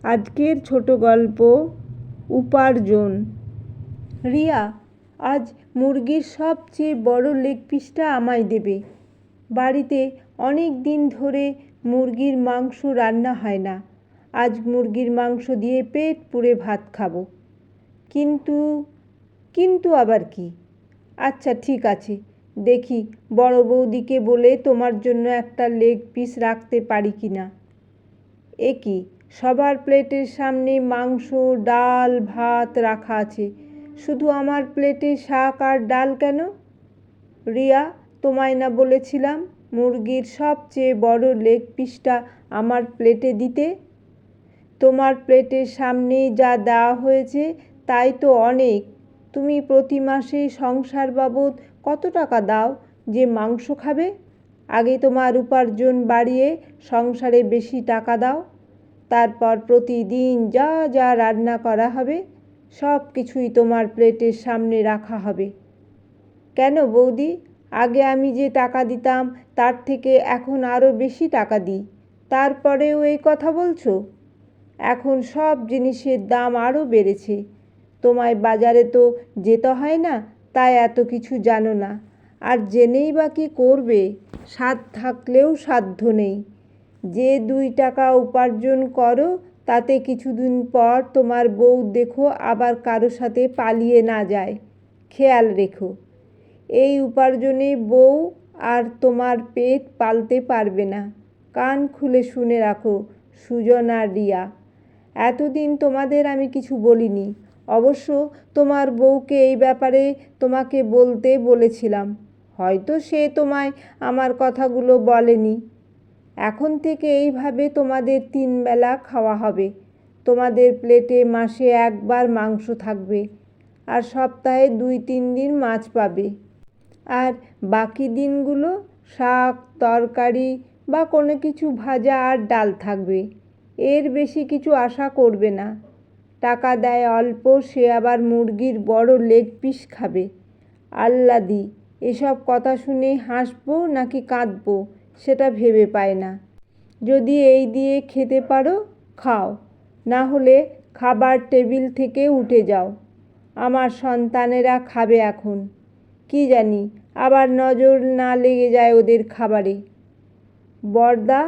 আজকের ছোট গল্প উপার্জন। রিয়া, আজ মুরগির সবচেয়ে বড় লেগ পিসটা আমায় দেবে। বাড়িতে অনেক দিন ধরে মুরগির মাংস রান্না হয় না। আজ মুরগির মাংস দিয়ে পেট পুড়ে ভাত খাবো। কিন্তু আবার কি? আচ্ছা ঠিক আছে, দেখি বড় বৌদিকে বলে তোমার জন্য একটা লেগ পিস রাখতে পারি কি না। এ কি, সবার প্লেটের সামনে মাংস, ডাল, ভাত রাখা আছে, শুধু আমার প্লেটে শাক আর ডাল কেন? রিয়া, তোমায় না বলেছিলাম মুরগির সবচেয়ে বড় লেগ পিসটা আমার প্লেটে দিতে? তোমার প্লেটের সামনে যা দেওয়া হয়েছে তাই তো অনেক। তুমি প্রতি মাসে সংসার বাবদ কত টাকা দাও যে মাংস খাবে? আগে তোমার উপার্জন বাড়িয়ে সংসারে বেশি টাকা দাও, তারপর প্রতিদিন যা যা রান্না করা হবে সব কিছুই তোমার প্লেটের সামনে রাখা হবে। কেন বৌদি, আগে আমি যে টাকা দিতাম তার থেকে এখন আরও বেশি টাকা দিই, তারপরেও এই কথা বলছো? এখন সব জিনিসের দাম আরও বেড়েছে। তোমায় বাজারে তো যেতে হয় না, তাই এত কিছু জানো না। আর জেনেই বা কী করবে? সাধ থাকলেও সাধ্য নেই। যে 2 টাকা উপার্জন করো তাতে কিছুদিন পর তোমার বউ দেখো আবার কারো সাথে পালিয়ে না যায়। খেয়াল রেখো, এই উপার্জনে বউ আর তোমার পেট পালতে পারবে না। কান খুলে শুনে রাখো সুজন আর রিয়া, এতদিন তোমাদের আমি কিছু বলিনি। অবশ্য তোমার বউকে এই ব্যাপারে তোমাকে বলতে বলেছিলাম, হয়তো সে তোমায় আমার কথাগুলো বলেনি। এখন থেকে এইভাবে তোমাদের 3 বেলা খাওয়া হবে। তোমাদের প্লেটে মাসে একবার মাংস থাকবে, আর সপ্তাহে 2-3 দিন মাছ পাবে। আর বাকি দিনগুলো শাক, তরকারি বা কোনো কিছু ভাজা আর ডাল থাকবে। এর বেশি কিছু আশা করবে না। টাকা দেয় অল্প, সে আবার মুরগির বড় লেগ পিস খাবে। আহ্লাদি এসব কথা শুনে হাসবো নাকি কাঁদবো সেটা ভেবে পায় না। যদি এই দিয়ে খেতে পারো খাও, না হলে খাবার টেবিল থেকে উঠে যাও। আমার সন্তানেরা খাবে এখন, কি জানি আবার নজর না লেগে যায় ওদের খাবারে। বড়দা,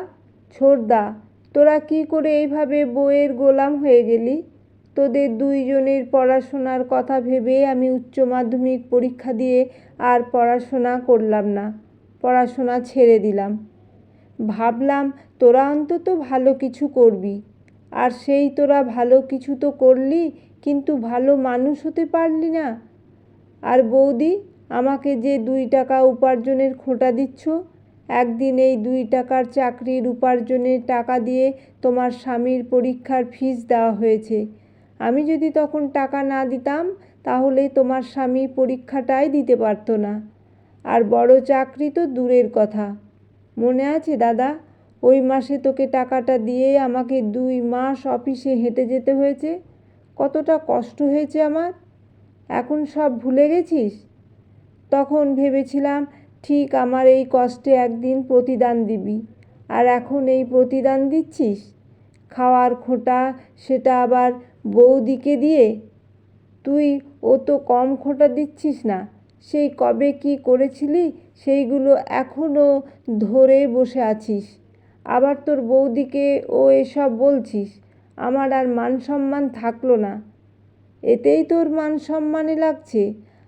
ছোড়দা, তোরা কি করে এইভাবে বউয়ের গোলাম হয়ে গেলি? তোদের 2 জনের পড়াশোনার কথা ভেবে আমি উচ্চ মাধ্যমিক পরীক্ষা দিয়ে আর পড়াশোনা করলাম না, পড়াশোনা ছেড়ে দিলাম। ভাবলাম তোরা অন্তত ভালো কিছু করবি, আর সেই তোরা ভালো কিছু তো করলি, কিন্তু ভালো মানুষ হতে পারলি না। আর বৌদি, আমাকে যে 2 টাকা উপার্জনের খোঁটা দিচ্ছ, একদিন এই 2 টাকার চাকরির উপার্জনের টাকা দিয়ে তোমার স্বামীর পরীক্ষার ফিস দেওয়া হয়েছে। আমি যদি তখন টাকা না দিতাম তাহলে তোমার স্বামী পরীক্ষাটাই দিতে পারতো না। আর বড় চাকরি তো দূরের কথা। মনে আছে দাদা, ওই মাসে তোকে টাকাটা দিয়ে আমাকে 2 মাস অফিসে হেঁটে যেতে হয়েছে? কতটা কষ্ট হয়েছে আমার, এখন সব ভুলে গেছিস? তখন ভেবেছিলাম ঠিক আমার এই কষ্টে একদিন প্রতিদান দিবি, আর এখন এই প্রতিদান দিচ্ছিস খাওয়ার খোঁটা, সেটা আবার বৌদিকে দিয়ে। ও তো কম খোঁটা দিচ্ছিস না। সেই কবে কি করেছিলি সেইগুলো এখনও ধরে বসে আছিস, আবার তোর বৌদিকে এসব বলছিস। আমার আর মান সম্মান থাকলো না। এতেই তোর মান সম্মানে লাগছে?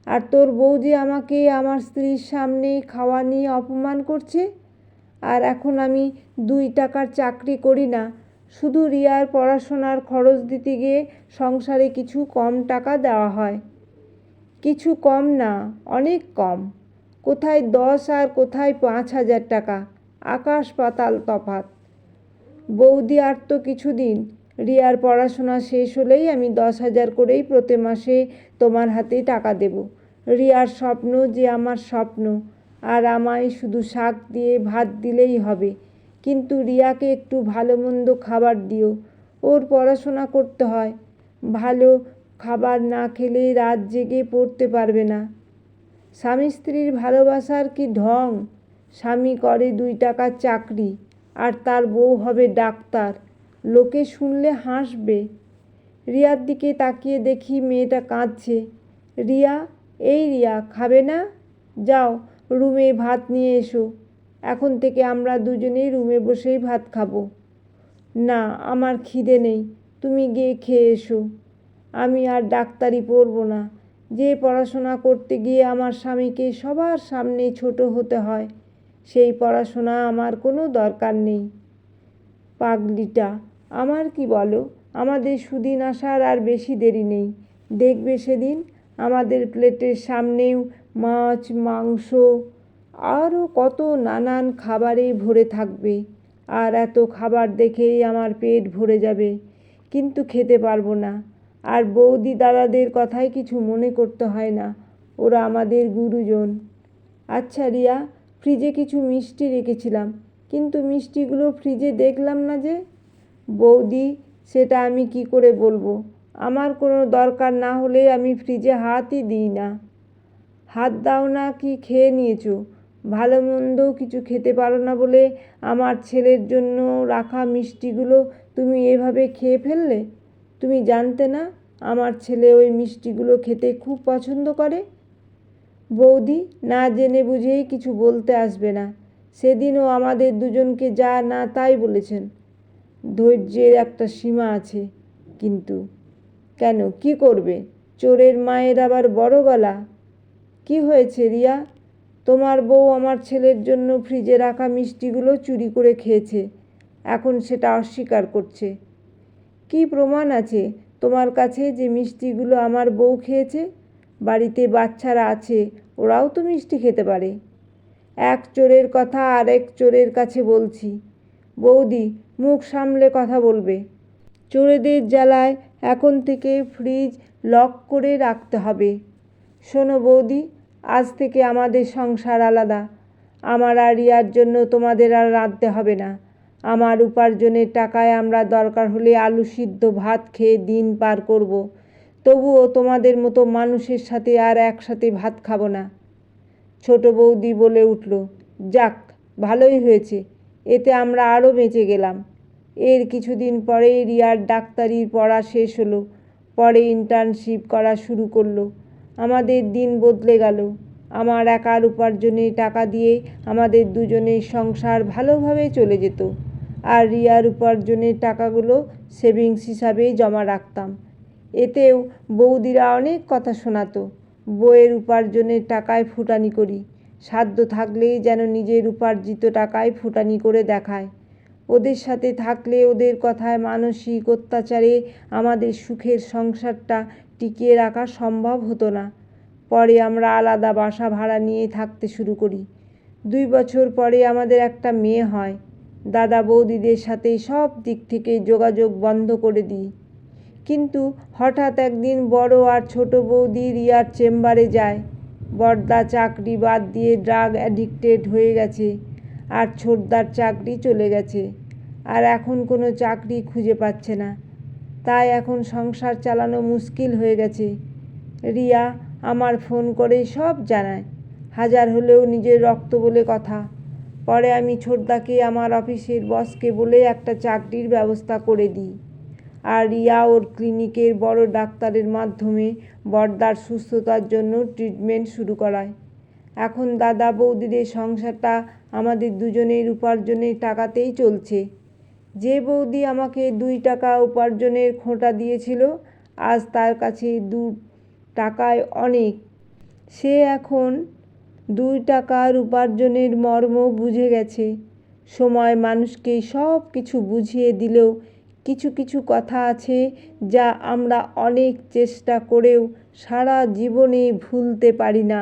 আর তোর বউ যে আমাকে আমার স্ত্রীর সামনে খাওয়া নিয়ে অপমান করছে। আর এখন আমি 2 টাকার চাকরি করি না, শুধু রিয়ার পড়াশোনার খরচ দিতে গিয়ে সংসারে কিছু কম টাকা দেওয়া হয়। কিছু কম না, অনেক কম। কোথায় 10 আর কোথায় 5,000 টাকা, আকাশ পাতাল তফাৎ। বৌদি, আর তো কিছুদিন। রিয়ার পড়াশোনা শেষ হলেই আমি 10,000 করেই প্রতি মাসে তোমার হাতে টাকা দেব। রিয়ার স্বপ্ন যে আমার স্বপ্ন, আর আমায় শুধু শাক দিয়ে ভাত দিলেই হবে। কিন্তু রিয়াকে একটু ভালো মন্দ খাবার দিও, ওর পড়াশোনা করতে হয়। ভালো খাবার না খেলে রাত জেগে পড়তে পারবে না। স্বামী স্ত্রীর ভালোবাসার কি ঢং! স্বামী করে 2 টাকার চাকরি আর তার বউ হবে ডাক্তার, লোকে শুনলে হাসবে। রিয়ার দিকে তাকিয়ে দেখি মেয়েটা কাঁদছে। রিয়া, এই রিয়া, খাবে না? যাও রুমে ভাত নিয়ে এসো। এখন থেকে আমরা দুজনেই রুমে বসেই ভাত খাবো। না, আমার খিদে নেই, তুমি গিয়ে খেয়ে এসো। আমি আর ডাক্তারি পড়বো না। যে পড়াশোনা করতে গিয়ে আমার স্বামীকে সবার সামনে ছোট হতে হয়, সেই পড়াশোনা আমার কোনো দরকার নেই। পাগলিটা, আমার কি বলো? আমাদের সুদিন আসার আর বেশি দেরি নেই। দেখবে সেদিন আমাদের প্লেটের সামনেও মাছ, মাংস, আরও কত নানান খাবারে ভরে থাকবে। আর এত খাবার দেখেই আমার পেট ভরে যাবে, কিন্তু খেতে পারবো না। আর বৌদি দাদাদের কথাই কিছু মনে করতে হয় না, ওরা আমাদের গুরুজন। আচ্ছা রিয়া, ফ্রিজে কিছু মিষ্টি রেখেছিলাম, কিন্তু মিষ্টিগুলো ফ্রিজে দেখলাম না যে। বৌদি, সেটা আমি কি করে বলবো? আমার কোনো দরকার না হলে আমি ফ্রিজে হাতই দিই না। হাত দাও না কি খেয়ে নিয়েছো? ভালো মন্দও কিছু খেতে পারো না বলে আমার ছেলের জন্য রাখা মিষ্টিগুলো তুমি এভাবে খেয়ে ফেললে? তুমি জানতে না আমার ছেলে ওই মিষ্টিগুলো খেতে খুব পছন্দ করে? বৌদি, না জেনে বুঝেই কিছু বলতে আসবে না। সেদিনও আমাদের দুজনকে যা না তাই বলেছেন। ধৈর্যের একটা সীমা আছে কিন্তু। কেন, কি করবে? চোরের মায়ের আবার বড় গলা। কি হয়েছে রিয়া? তোমার বউ আমার ছেলের জন্য ফ্রিজে রাখা মিষ্টিগুলো চুরি করে খেয়েছে, এখন সেটা অস্বীকার করছে। কি প্রমাণ আছে তোমার কাছে যে মিষ্টিগুলো আমার বউ খেয়েছে? বাড়িতে বাচ্চারা আছে, ওরাও তো মিষ্টি খেতে পারে। এক চোরের কথা আরেক চোরের কাছে বলছি। বৌদি, মুখ সামলে কথা বলবে। চোরেদের জ্বালায় এখন থেকে ফ্রিজ লক করে রাখতে হবে। শোনো বৌদি, আজ থেকে আমাদের সংসার আলাদা। আমার আর রিয়ার জন্য তোমাদের আর রাঁধতে হবে না। আমার উপার্জনের টাকায় আমরা দরকার হলে আলু সিদ্ধ ভাত খেয়ে দিন পার করব। তবুও তোমাদের মতো মানুষের সাথে আর একসাথে ভাত খাবো না। ছোট বৌদি বলে উঠল, যাক, ভালোই হয়েছে, এতে আমরা আরও বেঁচে গেলাম। এর কিছুদিন পরেই রিয়ার ডাক্তারির পড়া শেষ হলো, পরে ইন্টার্নশিপ করা শুরু করলো। আমাদের দিন বদলে গেল। আমার একার উপার্জনের টাকা দিয়ে আমাদের দুজনের সংসার ভালোভাবে চলে যেত, আর রিয়ার উপার্জনের টাকাগুলো সেভিংস হিসাবে জমা রাখতাম। এতেও বৌদিরা অনেক কথা শোনাতো। বউয়ের উপার্জনের টাকায় ফুটানি করি, সাধ্য থাকলেই যেন নিজের উপার্জিত টাকায় ফুটানি করে দেখায়। ওদের সাথে থাকলে ওদের কথায় মানসিক অত্যাচারে আমাদের সুখের সংসারটা টিকিয়ে রাখা সম্ভব হতো না। পরে আমরা আলাদা বাসা ভাড়া নিয়ে থাকতে শুরু করি। 2 বছর পরে আমাদের একটা মেয়ে হয়। দাদা বৌদিদের সাথে সব দিক থেকে যোগাযোগ বন্ধ করে দিই। কিন্তু হঠাৎ একদিন বড় আর ছোট বৌদি রিয়ার চেম্বারে যায়। বড়দা চাকরি বাদ দিয়ে ড্রাগ অ্যাডিক্টেড হয়ে গেছে, আর ছোটদার চাকরি চলে গেছে, আর এখন কোনো চাকরি খুঁজে পাচ্ছে না। তাই এখন সংসার চালানো মুশকিল হয়ে গেছে। রিয়া আমার ফোন করে সব জানায়, হাজার হলেও নিজের রক্ত বলে কথা। পরে আমি ছোটদাকে আমার অফিসের বসকে বলে একটা চাকরির ব্যবস্থা করে দিই, আর রিয়া ওর ক্লিনিকের বড় ডাক্তারের মাধ্যমে বড়দার সুস্থতার জন্য ট্রিটমেন্ট শুরু করায়। এখন দাদা বৌদিদের সংসারটা আমাদের দুজনের উপার্জনের টাকাতেই চলছে। যে বৌদি আমাকে 2 টাকা উপার্জনের খোঁটা দিয়েছিল, আজ তার কাছে 2 টাকায় অনেক। সে এখন 2 টাকার উপার্জনের মর্ম বুঝে গেছে। সময় মানুষকে সব কিছু বুঝিয়ে দিলেও কিছু কিছু কথা আছে যা আমরা অনেক চেষ্টা করেও সারা জীবনে ভুলতে পারি না।